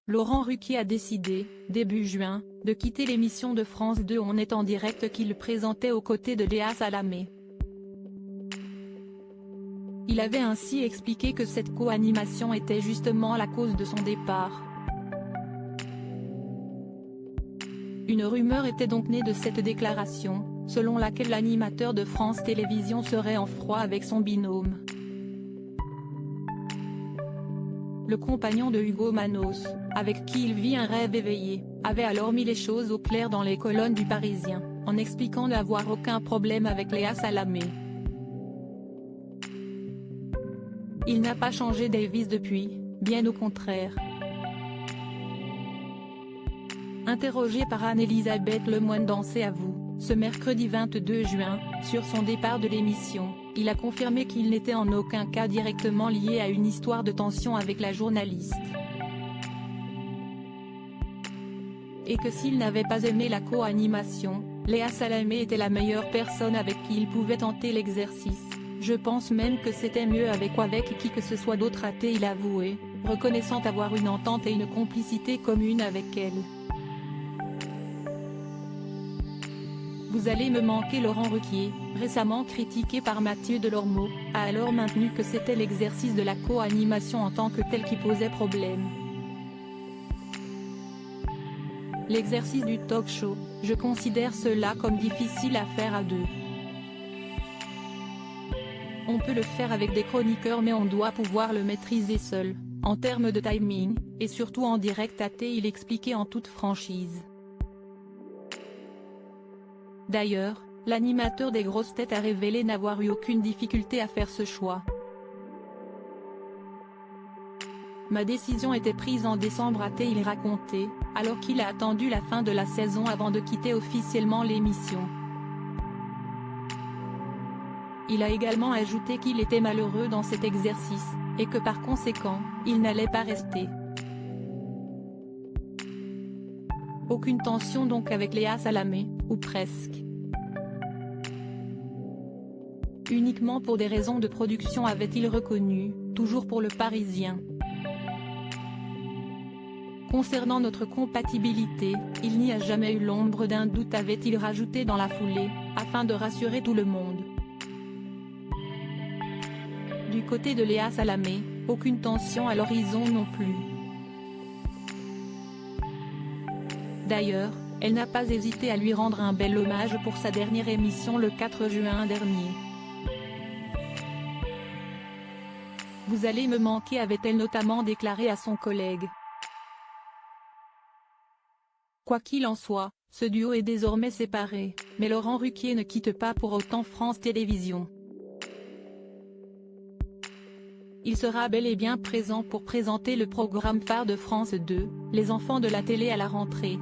Laurent Ruquier a décidé, début juin, de quitter l'émission de France 2 On est en direct qu'il présentait aux côtés de Léa Salamé. Il avait ainsi expliqué que cette co-animation était justement la cause de son départ. Une rumeur était donc née de cette déclaration, selon laquelle l'animateur de France Télévisions serait en froid avec son binôme. Le compagnon de Hugo Manos, avec qui il vit un rêve éveillé, avait alors mis les choses au clair dans les colonnes du Parisien, en expliquant n'avoir aucun problème avec Léa Salamé. Il n'a pas changé d'avis depuis, bien au contraire. Interrogé par Anne-Elisabeth Lemoine dans C'est à vous, ce mercredi 22 juin, sur son départ de l'émission, il a confirmé qu'il n'était en aucun cas directement lié à une histoire de tension avec la journaliste. Et que s'il n'avait pas aimé la co-animation, Léa Salamé était la meilleure personne avec qui il pouvait tenter l'exercice. Je pense même que c'était mieux avec ou avec qui que ce soit d'autre, a-t-il avoué, reconnaissant avoir une entente et une complicité commune avec elle. Vous allez me manquer. Laurent Ruquier, récemment critiqué par Mathieu Delormeau, a alors maintenu que c'était l'exercice de la co-animation en tant que tel qui posait problème. L'exercice du talk-show, je considère cela comme difficile à faire à deux. On peut le faire avec des chroniqueurs mais on doit pouvoir le maîtriser seul, en termes de timing, et surtout en direct, a-t-il expliqué en toute franchise. D'ailleurs, l'animateur des grosses têtes a révélé n'avoir eu aucune difficulté à faire ce choix. Ma décision était prise en décembre, a-t-il raconté, alors qu'il a attendu la fin de la saison avant de quitter officiellement l'émission. Il a également ajouté qu'il était malheureux dans cet exercice, et que par conséquent, il n'allait pas rester. Aucune tension donc avec Léa Salamé, ou presque. Uniquement pour des raisons de production, avait-il reconnu, toujours pour le Parisien. Concernant notre compatibilité, il n'y a jamais eu l'ombre d'un doute, avait-il rajouté dans la foulée, afin de rassurer tout le monde. Du côté de Léa Salamé, aucune tension à l'horizon non plus. D'ailleurs, elle n'a pas hésité à lui rendre un bel hommage pour sa dernière émission le 4 juin dernier. Vous allez me manquer, avait-elle notamment déclaré à son collègue. Quoi qu'il en soit, ce duo est désormais séparé, mais Laurent Ruquier ne quitte pas pour autant France Télévisions. Il sera bel et bien présent pour présenter le programme phare de France 2, Les enfants de la télé, à la rentrée.